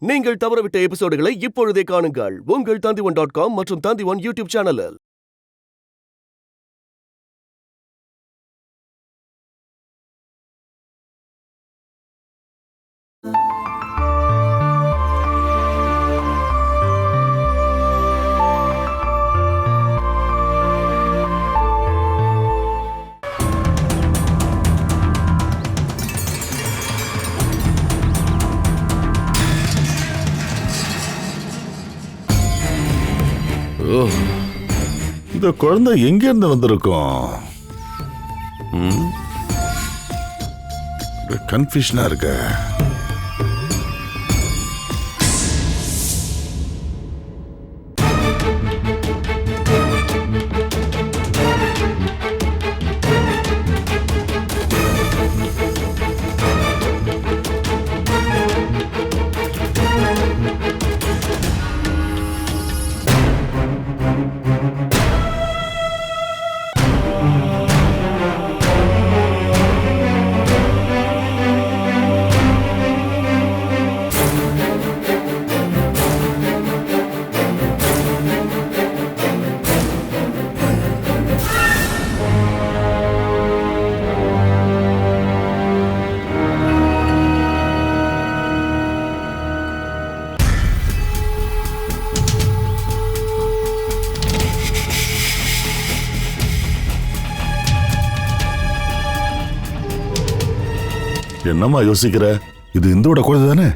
நீங்கள் தவறவிட்ட எபிசோடுகளை இப்பொழுதே காணுங்கள் உங்கள் Tandivan.com மற்றும் Tandivan யூடியூப் சேனலில். இந்த குழந்தை எங்க இருந்து வந்திருக்கும்? கன்ஃபியூஷனா இருக்க. என்னம்மா யோசிக்கிற? இது இந்துவோட குழந்தை தானே?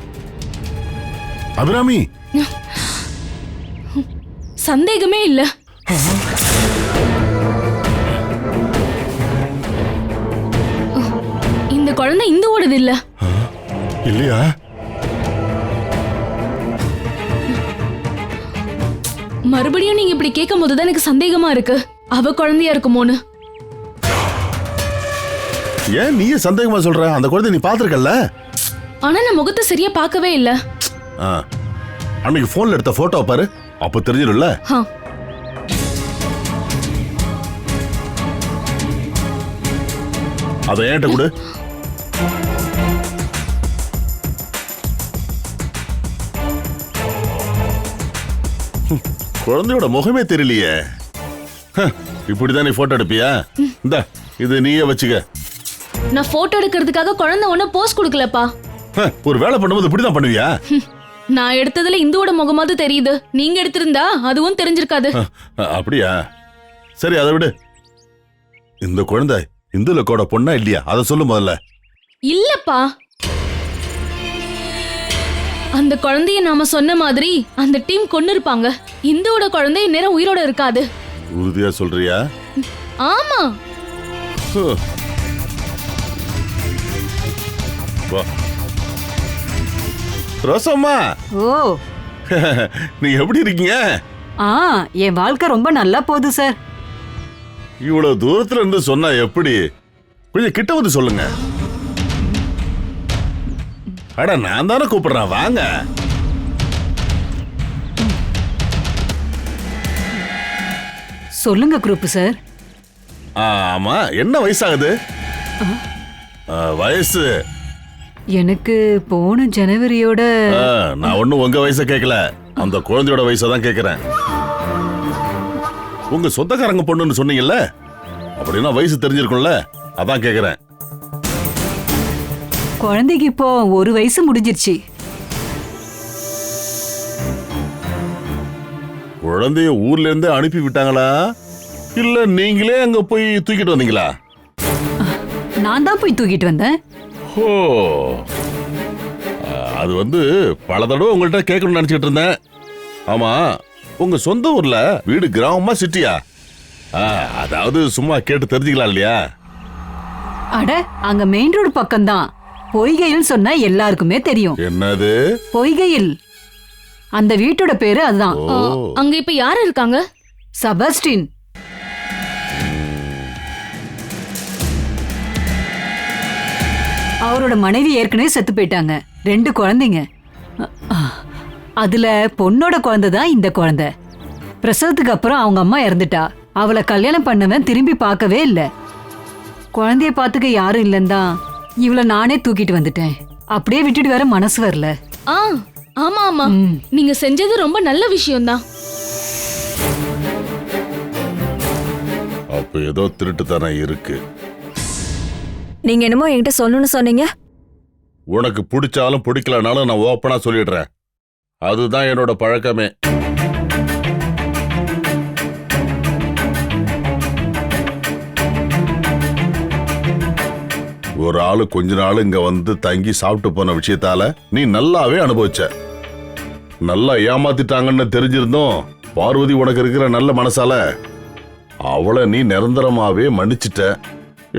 அபிராமி, சந்தேகமே இல்ல. இந்த குழந்தை இந்துவோடது இல்ல. இல்லையா? மறுபடியும் நீங்க இப்படி கேட்கும் போதுதான் எனக்கு சந்தேகமா இருக்கு. அவ குழந்தையா இருக்குமோன்னு. ஏன் நீயே சந்தேகமா சொல்ற? அந்த குழந்தை நீ பாத்திருக்கல. ஆனா நான் முகத்தை சரியா பார்க்கவே இல்ல. அன்னைக்கு போன்ல எடுத்த போட்டோ பாரு, அப்ப தெரிஞ்சிரும்ல. அத ஏன்ட்ட கொடு. குழந்தையோட முகமே தெரியலையே. இப்படிதான் நீ போட்டோ எடுப்பியா? இந்த இது நீயே வச்சுக்க. நான் போட்டோ எடுக்கிறதுக்காக குழந்தை ஒண்ணு போஸ்ட் கொடுக்கலப்பா. ஒரு வேலை பண்ணும்போது இப்படிதான் பண்ணுவியா? நான் எடுத்ததுல இந்துவோட முகமாவது தெரியுது. நீங்க எடுத்திருந்தா அதுவும் தெரிஞ்சிருக்காது. அப்படியா? சரி, அதை விடு. இந்த குழந்தை இந்துலக்கோட பொண்ணா இல்லையா அதை சொல்லு முதல்ல. இல்லப்பா, அந்த குழந்தைய நாம சொன்ன மாதிரி அந்த டீம் கொன்னு இருப்பாங்க. இந்துவோட குழந்தை நேரம் உயிரோட இருக்காது. உறுதியா சொல்றியா? ஆமா. ரோசம்மா, ஓ, நீங்க எப்படி இருக்கீங்க? என் வாழ்க்கை ரொம்ப நல்லா போகுது சார். இவ்வளவு தூரத்துல இருந்து சொன்னா எப்படி? கொஞ்சம் கிட்ட வந்து சொல்லுங்க. அட, நான் தானே கூப்பிடுறேன், வாங்க. சொல்லுங்க குரூப் சார். ஆமா, என்ன வயசாகுது? வயசு எனக்கு போன ஜனவரியோட. நான் ஒண்ணும் உங்க வயசை கேட்கல, அந்த குழந்தையோட வயசை தான் கேட்கிறேன். உங்க சொந்தக்காரங்க பொண்ணுன்னு சொன்னீங்கல்ல, அப்படின்னா வயசு தெரிஞ்சிருக்கும்ல, அதான் கேக்குறேன். குழந்தைக்கு இப்போ 1 வயசு முடிஞ்சிருச்சு. குழந்தைய ஊர்ல இருந்து அனுப்பி விட்டாங்களா, இல்ல நீங்களே அங்க போய் தூக்கிட்டு வந்தீங்களா? நான் தான் போய் தூக்கிட்டு வந்தேன். ஓ, அது வந்து பல தடவை உங்கள்கிட்ட கேட்கணும்னு நினைச்சிட்டு இருந்தேன். ஆமா, உங்க சொந்த ஊர்ல வீடு கிராமமா சிட்டியா? அதாவது சும்மா கேட்டு தெரிஞ்சுக்கலாம் இல்லையா? அட, அங்க மெயின் ரோடு பக்கம்தான். பொய்கையில் சொன்னா எல்லாருக்குமே தெரியும். என்னது பொய்கையில்? அந்த வீட்டோட பேரு அதுதான். அங்க இப்ப யாரு இருக்காங்க? செபஸ்டின். அவரோட மனைவி ஏற்கனவே செத்து போயிட்டாங்க. 2 குழந்தைங்க. அதுல பொண்ணோட குழந்தை தான் இந்த குழந்தை. பிரசவத்துக்கு அப்புறம் அவங்க அம்மா இறந்துட்டா. அவளை கல்யாணம் பண்ணவன் திரும்பி பார்க்கவே இல்லை. குழந்தைய பார்த்துக்க யாரும் இல்லைன்னு தான் இவளை நானே தூக்கிட்டு வந்துட்டேன். அப்படியே விட்டுட்டு வர மனசு வரல. ஆமா ஆமா, நீங்க செஞ்சது ரொம்ப நல்ல விஷயம்தான். அப்ப ஏதோ திருட்டுத்தனம் இருக்கு. நீங்க என்னமோ என்கிட்ட சொல்லணும்னு சொன்னீங்க. உனக்கு பிடிச்சாலும் பிடிக்கலனாலும் நான் ஓப்பனா சொல்லிடுறேன். அதுதான் என்னோட பழக்கமே. ஒரு ஆளு கொஞ்ச நாள் இங்க வந்து தங்கி சாப்பிட்டு போன விஷயத்தால நீ நல்லாவே அனுபவிச்ச. நல்லா ஏமாத்திட்டாங்கன்னு தெரிஞ்சிருந்தோம் பார்வதி உனக்கு இருக்கிற நல்ல மனசால அவளை நீ நிரந்தரமாவே மன்னிச்சிட்ட.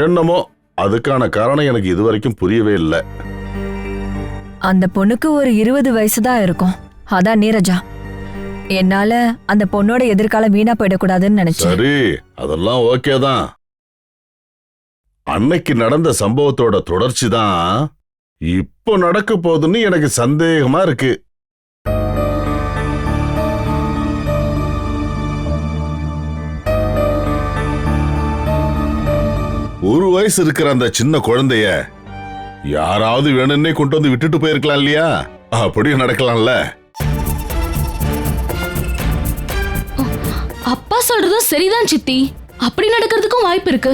என்னமோ அதுக்கான காரணம் எனக்கு இதுவரைக்கும் புரியவே இல்லை. அந்த பொண்ணுக்கு ஒரு 20 வயசு தான் இருக்கும். அதான் நீரஜா. என்னால அந்த பொண்ணோட எதிர்காலம் வீணா போயிடக்கூடாதுன்னு நினைச்சேன். சரி, அதெல்லாம் ஓகே தான். அன்னைக்கு நடந்த சம்பவத்தோட தொடர்ச்சி தான் இப்போ நடக்க போகுதுன்னு எனக்கு சந்தேகமா இருக்கு. ஒரு வயசு இருக்கிற அந்த சின்ன குழந்தைய யாராவது வேணும்னே கொண்டு வந்து விட்டுட்டு போயிருக்கலாம் இல்லையா? அப்படியும் நடக்கலாம்ல. அப்பா சொல்றதும் சரிதான் சித்தி. அப்படி நடக்கிறதுக்கும் வாய்ப்பு இருக்கு.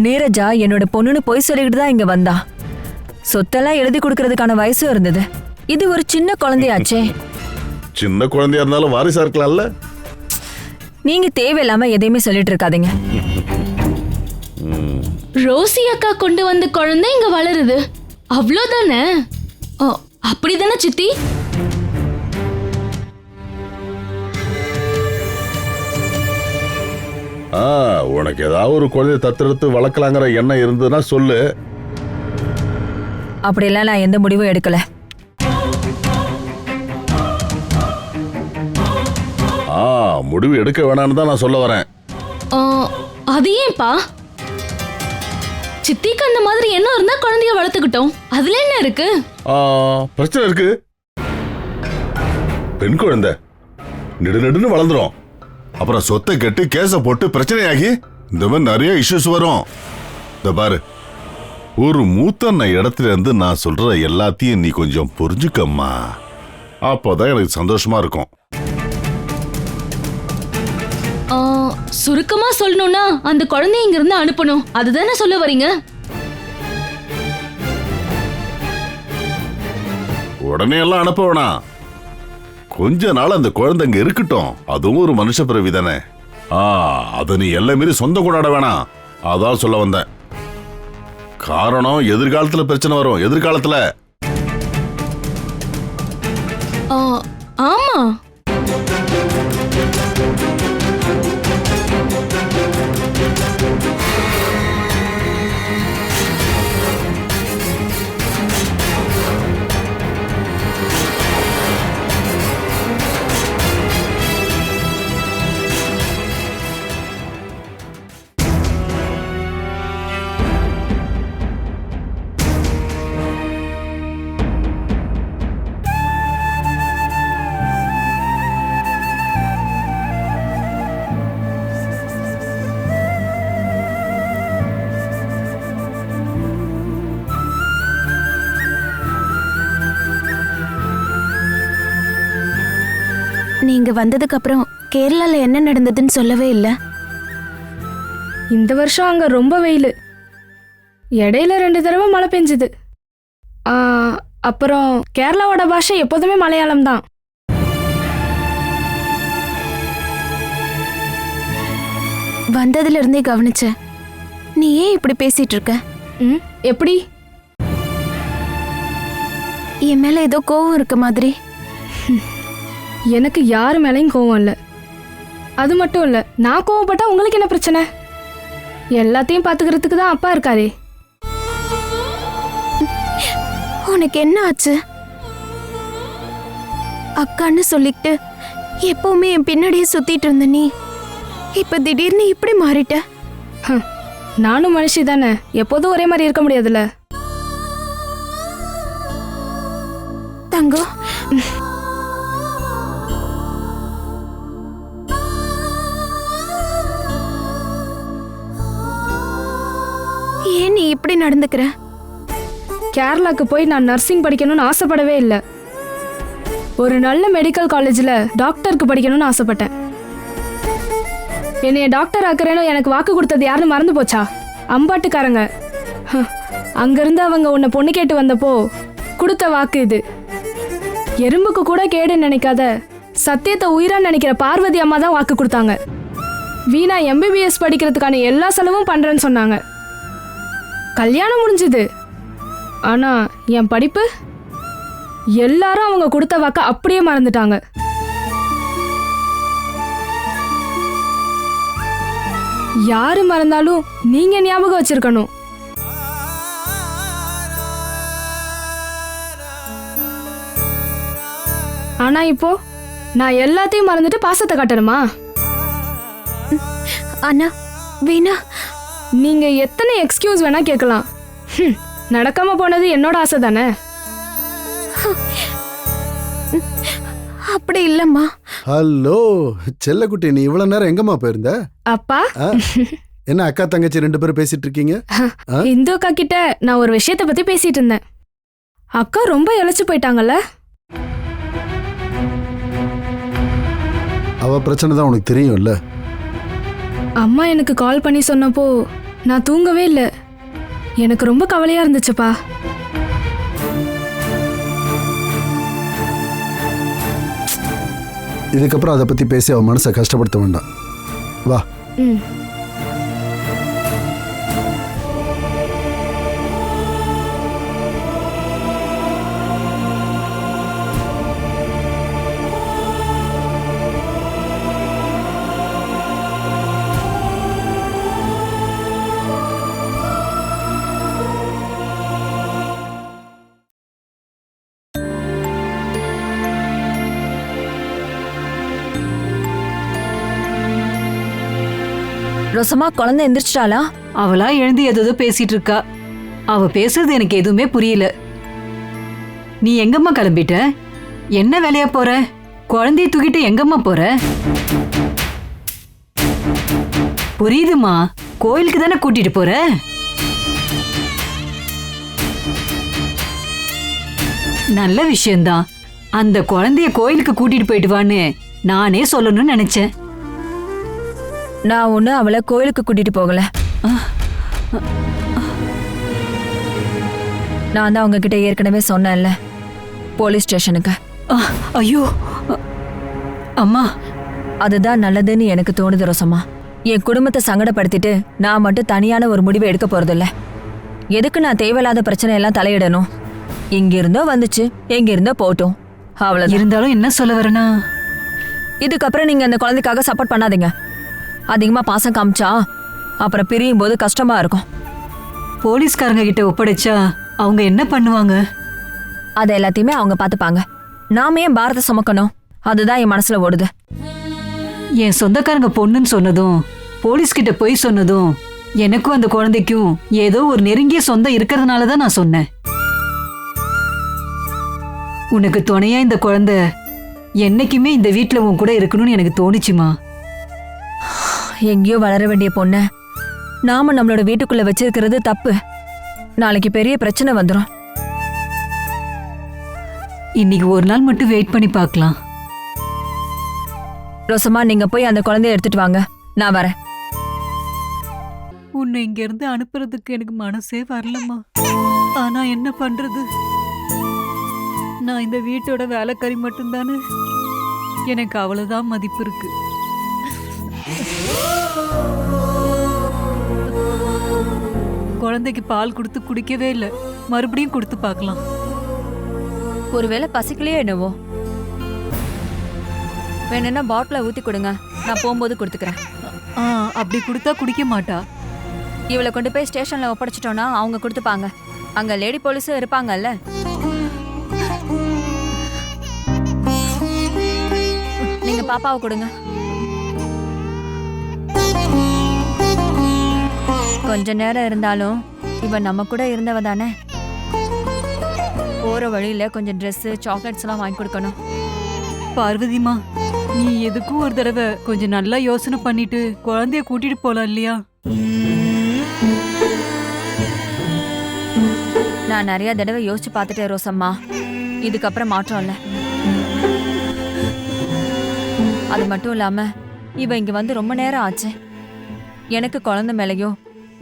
நீரஜா என்னோட பொண்ணுன்னு பொய் சொல்லிக்கிட்டு தான் இங்க வந்தா. சொத்தெல்லாம் எழுதி கொடுக்கறதுக்கான வயசும் இருந்தது. இது ஒரு சின்ன குழந்தையாச்சே. சின்ன குழந்தையா இருந்தாலும் வாரிசா இருக்கலாம்ல. நீங்க தேவையில்லாம எதையுமே சொல்லிட்டு இருக்காதீங்க. ரோசி அக்கா கொண்டு வந்த குழந்தை இங்க வளருது, அவ்வளவுதானே? அப்படிதானே சித்தி? உனக்கு ஏதாவது ஒரு குழந்தைய தத்தெடுத்து வளர்க்கலாங்கிற எண்ணம் இருந்ததுன்னா சொல்லு. அப்படியெல்லாம் நான் எந்த முடிவும் எடுக்கல. முடிவு எடுக்க வேணாம்னு தான் நான் சொல்ல வரேன். அது ஏன்பா? சித்திக்கு அந்த மாதிரி எண்ணம் இருந்தா குழந்தைய வளர்த்துக்கிட்டோம், அதுல என்ன இருக்கு? பிரச்சனை இருக்கு. பெண் குழந்தை நெடுன்னு வளர்ந்துரும். அப்புறம் சொத்தை கட்டி கேச போட்டு பிரச்சனையாகி இந்த மாதிரி நிறைய இஷ்யூஸ் வரும். இந்த பாரு, ஒரு மூத்தன்ன இடத்துல இருந்து நான் சொல்ற எல்லாத்தையும் நீ கொஞ்சம் புரிஞ்சுக்கம்மா. அப்போதான் எனக்கு சந்தோஷமா இருக்கும். சுருக்கமா சொல்லணும்னா அந்த குழந்தைய இங்க இருந்து அனுப்பணும், அதுதானே சொல்ல வரீங்க? உடனே எல்லாம் அனுப்ப வேணாம். கொஞ்ச நாள் அந்த குழந்தை இங்க இருக்கட்டும். அதுவும் ஒரு மனுஷ பிறவி தானே. அத நீ எல்லாம் மீறி சொந்தம் கொண்டாட வேணாம். அதான் சொல்ல வந்தேன். காரணம் எதிர்காலத்துல பிரச்சனை வரும். எதிர்காலத்துல. ஆமா, நீங்க வந்ததுக்கு அப்புறம் கேரளால என்ன நடந்ததுன்னு சொல்லவே இல்லை. இந்த வருஷம் அங்க ரொம்ப வெயில். இடையில 2 தடவை மழை பெஞ்சுது. அப்புறம் கேரளாவோட பாஷை எப்போதுமே மலையாளம் தான். வந்ததுல இருந்தே கவனிச்ச. நீ ஏன் இப்படி பேசிட்டு இருக்க? எப்படி? என் மேல ஏதோ கோவம் இருக்க மாதிரி. எனக்கு யாரு மேலையும் கோவம் இல்லை. அது மட்டும் இல்லை, நான் கோவப்பட்டா உங்களுக்கு என்ன பிரச்சனை? எல்லாத்தையும் பாத்துக்கிறதுக்கு தான் அப்பா இருக்காரே. உனக்கு என்ன ஆச்சு? அக்கான்னு சொல்லிட்டு எப்பவுமே என் பின்னாடியே சுத்திட்டு இருந்த நீ இப்ப திடீர்னு இப்படி மாறிட்ட. நானும் மனுஷி தானே, எப்போதும் ஒரே மாதிரி இருக்க முடியாதுல்ல. தங்கம், ஏன் நீ இப்படி நடந்துக்கிற? கேரளாக்கு போய் நான் நர்சிங் படிக்கணும்னு ஆசைப்படவே இல்லை. ஒரு நல்ல மெடிக்கல் காலேஜில் டாக்டருக்கு படிக்கணும்னு ஆசைப்பட்டேன். என்னைய டாக்டர் ஆக்குறேன்னு எனக்கு வாக்கு கொடுத்தது யாருன்னு மறந்து போச்சா? அம்பாட்டுக்காரங்க. அங்கிருந்து அவங்க உன்னை பொண்ணு கேட்டு வந்தப்போ கொடுத்த வாக்கு இது. எறும்புக்கு கூட கேடுன்னு நினைக்காத சத்தியத்தை உயிரா நினைக்கிற பார்வதி அம்மா தான் வாக்கு கொடுத்தாங்க. வீணா எம்பிபிஎஸ் படிக்கிறதுக்கான எல்லா செலவும் பண்றேன்னு சொன்னாங்க. கல்யாணம் முடிஞ்சுது. ஆனா என் படிப்பு எல்லாரும் அவங்க கொடுத்த வாக்க அப்படியே மறந்துட்டாங்க. யாரு மறந்தாலும் நீங்க ஞாபகம் வச்சிருக்கணும். ஆனா இப்போ நான் எல்லாத்தையும் மறந்துட்டு பாசத்தை காட்டணுமா? அண்ணா வீணா, நீங்க எத்தனை எக்ஸ்கியூஸ் வேணா கேட்கலாம். நடக்காம போனது என்னோட ஆசை தானே. அப்படி இல்லம்மா. ஹலோ செல்லக்குட்டி, நீ இவ்வளவு நேரம் எங்கம்மா போயிருந்த? அப்பா, என்ன அக்கா தங்கச்சி 2 பேரும் பேசிட்டு இருக்கீங்க? இந்து அக்கா கிட்ட நான் ஒரு விஷயத்தை பத்தி பேசிட்டு இருந்தேன். அக்கா ரொம்ப இழைச்சு போயிட்டாங்கல்ல. அவ பிரச்சனை தான் உனக்கு தெரியும்ல. அம்மா எனக்கு கால் பண்ணி சொன்னப்போ நான் தூங்கவே இல்லை. எனக்கு ரொம்ப கவலையா இருந்துச்சுப்பா. இதுக்கப்புறம் அதை பத்தி பேசி அவ மனசை கஷ்டப்படுத்த வேண்டாம். வா. ரோசம்மா, குழந்தை எந்திரிச்சிட்டாளா? அவளா எழுந்து ஏதோ பேசிட்டு இருக்கா. அவ பேசுறது எனக்கு எதுவுமே புரியல. நீ எங்கம்மா கிளம்பிட்ட? என்ன வேலையா போற? குழந்தைய தூக்கிட்டு எங்கம்மா போற? புரியுதுமா, கோயிலுக்கு தானே கூட்டிட்டு போற. நல்ல விஷயம்தான். அந்த குழந்தைய கோயிலுக்கு கூட்டிட்டு போயிட்டு வான்னு நானே சொல்லணும்னு நினைச்சேன். நான் ஒண்ணு அவளை கோயிலுக்கு கூட்டிட்டு போகல. நான் தான் உங்ககிட்ட ஏற்கனவே சொன்னேன்ல, போலீஸ் ஸ்டேஷனுக்கு. ஐயோ அம்மா, அதுதான் நல்லதுன்னு எனக்கு தோணுது ரோசம்மா. என் குடும்பத்தை சங்கடப்படுத்திட்டு நான் மட்டும் தனியான ஒரு முடிவை எடுக்க போறதில்ல. எதுக்கு நான் தேவையில்லாத பிரச்சனை எல்லாம் தலையிடணும்? இங்கிருந்தோ வந்துச்சு, எங்கிருந்தோ போட்டோம், அவ்வளவு. இருந்தாலும் என்ன சொல்ல வரேனா, இதுக்கப்புறம் நீங்க அந்த குழந்தைக்காக சப்போர்ட் பண்ணாதீங்க. அதிகமா பாசம் காமிச்சா அப்புறம் பிரியும் போது கஷ்டமா இருக்கும். போலீஸ்காரங்க கிட்ட ஒப்படைச்சா அவங்க என்ன பண்ணுவாங்க? அதை எல்லாத்தையுமே அவங்க பார்த்துப்பாங்க. நாம ஏன் பாரத சுமக்கணும்? அதுதான் என் மனசுல ஓடுது. என் சொந்தக்காரங்க பொண்ணுன்னு சொன்னதும், போலீஸ் கிட்ட போய் சொன்னதும், எனக்கும் அந்த குழந்தைக்கும் ஏதோ ஒரு நெருங்கிய சொந்தம் இருக்கிறதுனால தான் நான் சொன்னேன். உனக்கு துணையா இந்த குழந்தை என்னைக்குமே இந்த வீட்டுல உன் கூட இருக்கணும்னு எனக்கு தோணுச்சுமா. எங்கேயோ வளர வேண்டிய பொண்ண நாம நம்மளோட வீட்டுக்குள்ள வச்சிருக்கிறது தப்பு. நாளைக்கு பெரிய பிரச்சனை வந்துடும். இன்னைக்கு ஒரு நாள் மட்டும் வெயிட் பண்ணி பார்க்கலாம். ரோசம்மா, நீங்க போய் அந்த குழந்தைய எடுத்துட்டு வாங்க, நான் வரேன். உன்னை இங்க இருந்து அனுப்புறதுக்கு எனக்கு மனசே வரலம்மா. ஆனா என்ன பண்றது, நான் இந்த வீட்டோட வேலைக்காரி மட்டும்தானே. எனக்கு அவ்வளவுதான் மதிப்பு இருக்கு. குழந்தைக்கு பால் கொடுத்து குடிக்கவே இல்லை. மறுபடியும் கொடுத்து பார்க்கலாம். ஒருவேளை பசிக்கலையே என்னவோ. வேணும்னா பாட்டில ஊத்தி கொடுங்க, நான் போகும்போது கொடுத்துக்கிறேன். அப்படி கொடுத்தா குடிக்க மாட்டா. இவளை கொண்டு போய் ஸ்டேஷன்ல ஒப்படைச்சிட்டோம்னா அவங்க கொடுத்துப்பாங்க. அங்க லேடி போலீஸும் இருப்பாங்கல்ல. நீங்க பாப்பாவை கொடுங்க. கொஞ்ச நேரம் இருந்தாலும் இவ நம்ம கூட இருந்தவ தானே. போற வழியில கொஞ்சம் ட்ரெஸ், சாக்லேட்ஸ் எல்லாம் வாங்கி கொடுக்கணும். பார்வதிமா, நீ எதுக்கும் ஒரு தடவை கொஞ்சம் நல்லா யோசனை பண்ணிட்டு குழந்தைய கூட்டிட்டு போலாம் இல்லையா? நான் நிறைய தடவை யோசிச்சு பார்த்துட்டேன் ரோசம்மா. இதுக்கப்புறம் மாற்றம் இல்ல. அது மட்டும் இல்லாம இவ இங்க வந்து ரொம்ப நேரம் ஆச்சு. எனக்கு குழந்தை மேலயோ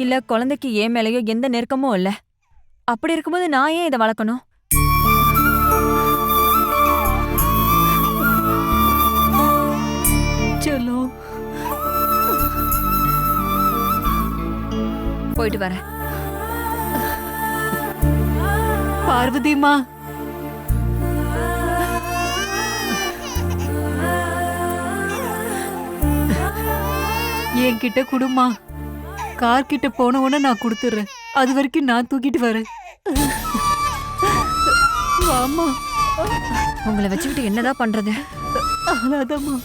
இல்ல குழந்தைக்கு ஏன் மேலயோ எந்த நெருக்கமும் இல்ல. அப்படி இருக்கும்போது நான் ஏன் இதை வளர்க்கணும்? செல்லோ, போயிட்டு வரேன். பார்வதிமா, என்கிட்ட குடுமா. கார் கிட்ட போன உடனே நான் கொடுத்துறேன். அது வரைக்கும் நான் தூக்கிட்டு வரேன். வாமா. உங்களை வச்சுக்கிட்டு என்னதான் பண்றது? அவ்வளோதாம்மா.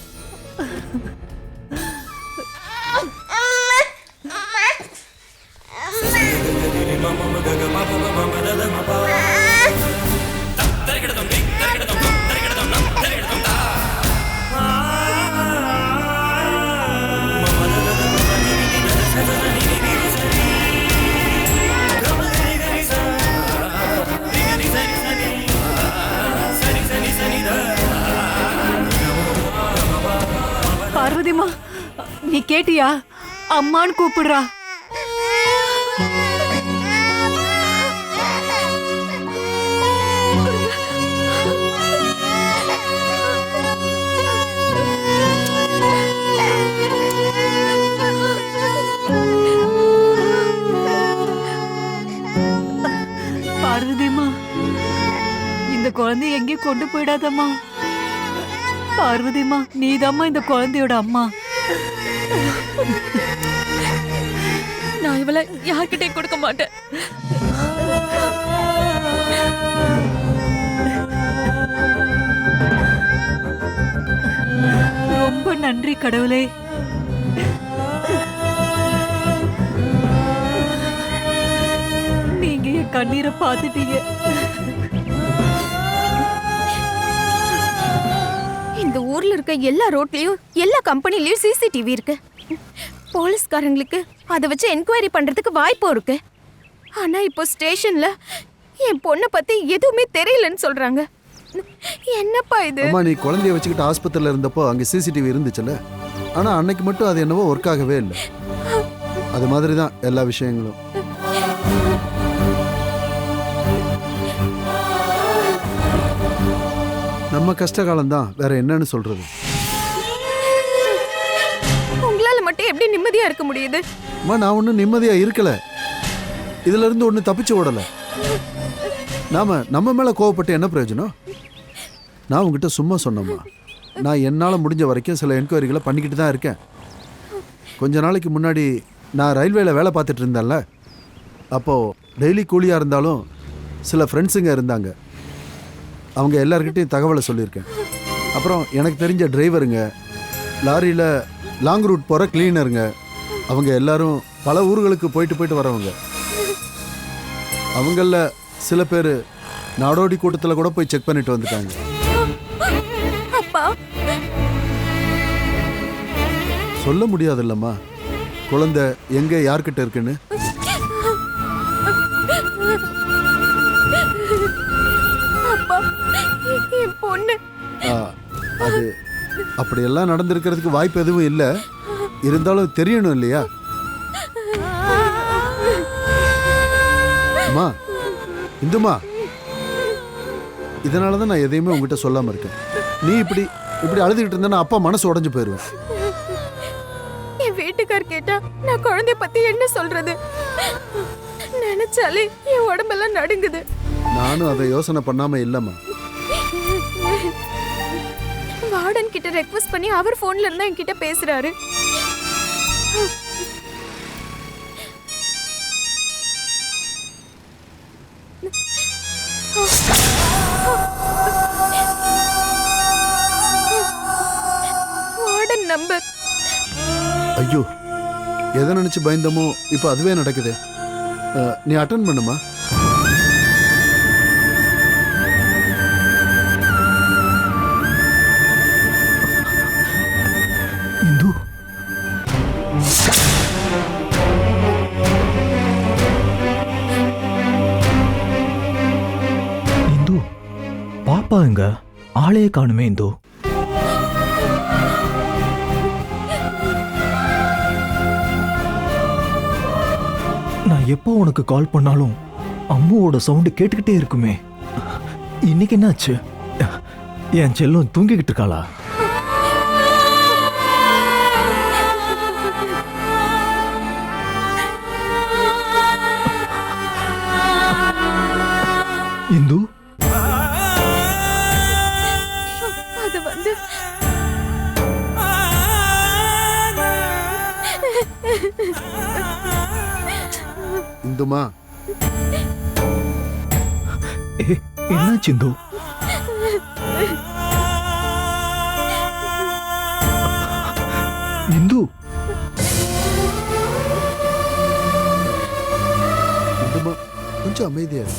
பார்வதிமா, நீ கேட்டியா? அம்மான்னு கூப்பிடுறா. பார்வதிமா, இந்த குழந்தைய எங்கேயும் கொண்டு போயிடாதம்மா. பார்வதிமா, நீதாம்மா இந்த குழந்தையோட அம்மா. நான் இவளை யார்கிட்டயும் கொடுக்க மாட்டேன். ரொம்ப நன்றி கடவுளே. நீங்க என் கண்ணீரை பார்த்துட்டீங்க. இந்த ஊர்ல இருக்க எல்லா ரோட்லயும் எல்லா கம்பெனிலயும் சிசிடிவி இருக்கு. போலீஸ்காரங்களுக்கு அதை வச்சு என்கொயரி பண்றதுக்கு வாய்ப்பும் இருக்கு. ஆனா இப்போ ஸ்டேஷன்ல என் பொண்ணை பத்தி எதுவுமே தெரியலன்னு சொல்றாங்க. என்னப்பா இது? அம்மா, நீ குழந்தைய வச்சுக்கிட்டு ஆஸ்பத்திரியில் இருந்தப்போ அங்கே சிசிடிவி இருந்துச்சுல்ல. ஆனால் அன்னைக்கு மட்டும் அது என்னவோ ஒர்க் ஆகவே இல்லை. அது மாதிரி தான் எல்லா விஷயங்களும். நம்ம கஷ்ட காலம்தான், வேற என்னன்னு சொல்றது. உங்களால மட்டும் எப்படி நிம்மதியா இருக்க முடியுது? அம்மா, நான் ஒன்றும் நிம்மதியாக இருக்கல. இதுல இருந்து ஒன்றும் தப்பிச்சு ஓடலை. நம்ம மேலே கோவப்பட்டு என்ன பிரயோஜனம்? நான் உங்ககிட்ட சும்மா சொன்னேம்மா. நான் என்னால் முடிஞ்ச வரைக்கும் சில என்கொயரிகளை பண்ணிக்கிட்டு தான் இருக்கேன். கொஞ்ச நாளைக்கு முன்னாடி நான் ரயில்வேல வேலை பார்த்துட்டு இருந்தேன்ல, அப்போது டெய்லி கூலியாக இருந்தாலும் சில ஃப்ரெண்ட்ஸுங்க இருந்தாங்க. அவங்க எல்லாருக்கிட்டையும் தகவலை சொல்லியிருக்கேன். அப்புறம் எனக்கு தெரிஞ்ச டிரைவருங்க, லாரியில் லாங் ரூட் போகிற கிளீனருங்க, அவங்க எல்லாரும் பல ஊர்களுக்கு போயிட்டு வரவங்க. அவங்களில் சில பேர் நாடோடி கூட்டத்தில் கூட போய் செக் பண்ணிட்டு வந்துட்டாங்க. அப்பா, சொல்ல முடியாது இல்லம்மா, குழந்தை எங்க யார்கிட்ட இருக்குன்னு. அப்பா, என் பொண்ணு. அது அப்படியெல்லாம் நடந்திருக்கிறதுக்கு வாய்ப்பு எதுவும் இல்லை. இருந்தாலும் தெரியணும் இல்லையா? அம்மா, இந்துமா, இதனால தான் நான் எதையுமே உங்ககிட்ட சொல்லாம இருக்கேன். நீ இப்படி அழுதுகிட்டு இருந்தா அப்பா மனசு உடைஞ்சு போயிடுவேன். என் வீட்டுக்கார் கேட்டா நான் குழந்தைய பத்தி என்ன சொல்றது? நினைச்சாலே என் உடம்பெல்லாம் நடுங்குது. நானும் அதை யோசனை பண்ணாம இல்லம்மா. வார்டன் கிட்ட ரெக்வெஸ்ட் பண்ணி அவர் போன்ல இருந்தா என்கிட்ட பேசுறாரு. Warden number. ஐயோ, எதை நினைச்சு பயந்தமோ இப்போ அதுவே நடக்குது. நீ அட்டன் பண்ணுமா? இந்து, இந்து, பாப்பா எங்க? ஆளையே காணுமே இந்து. எப்போ உனக்கு கால் பண்ணாலும் அம்முவோட சவுண்டு கேட்டுக்கிட்டே இருக்குமே. இன்னைக்கு என்னாச்சு? என் செல்லம் தூங்கிக்கிட்டு இருக்காளா? இந்து, அது வந்து இந்துமா, என்னாச்சு இந்து? இந்து, இந்துமா கொஞ்சம் அமைதியா இரு.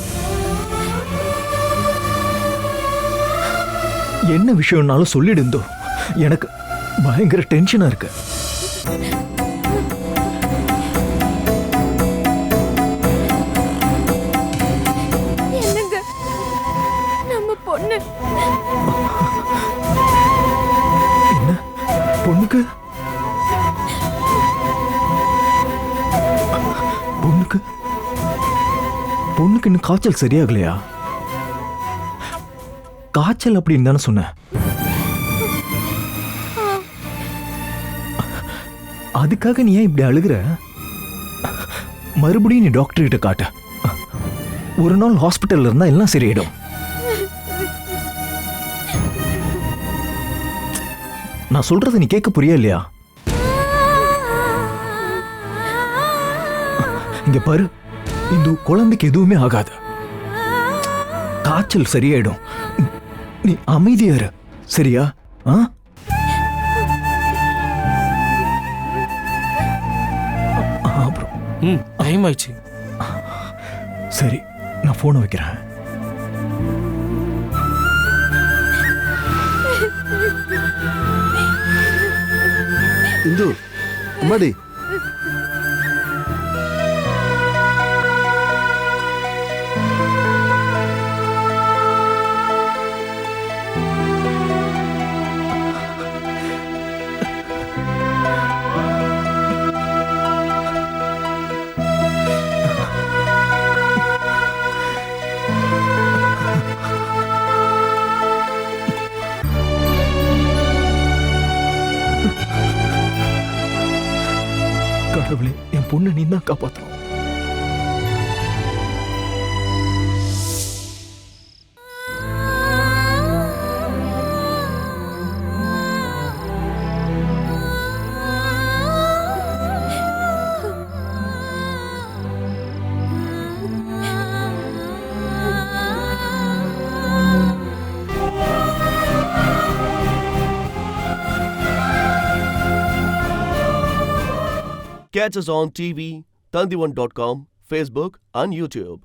என்ன விஷயம்னாலும் சொல்லிடு இந்து. எனக்கு பயங்கர டென்ஷனா இருக்கு. என்னங்க, நம்ம பொண்ணு என்ன பொண்ணுக்கு பொண்ணுக்கு பொண்ணுக்கு இன்னும் காய்ச்சல் சரியாகலையா? காய்ச்சல் அப்படின்னு தானே சொன்ன. அதுக்காக நீ ஏன் இப்படி அழுகுற? மறுபடியும் நீ டாக்டர் கிட்ட காட்ட. ஒரு நாள் ஹாஸ்பிட்டல்ல இருந்தா எல்லாம் சரியாயிடும். நான் சொல்றது நீ கேட்க புரியா இல்லையா? இங்க பாரு இந்து, குழந்தைக்கு எதுவுமே ஆகாது. காய்ச்சல் சரியாயிடும். நீ அமைதியா இரு, சரியா? அப்புறம் டைம் ஆயிடுச்சு. சரி, நான் போனை வைக்கிறேன். இந்து, அம்மாடி. கடவுளே, என் பொண்ணு நீ தான் காப்பாற்றணும். Catch us on TV, Tandivan.com, Facebook and YouTube.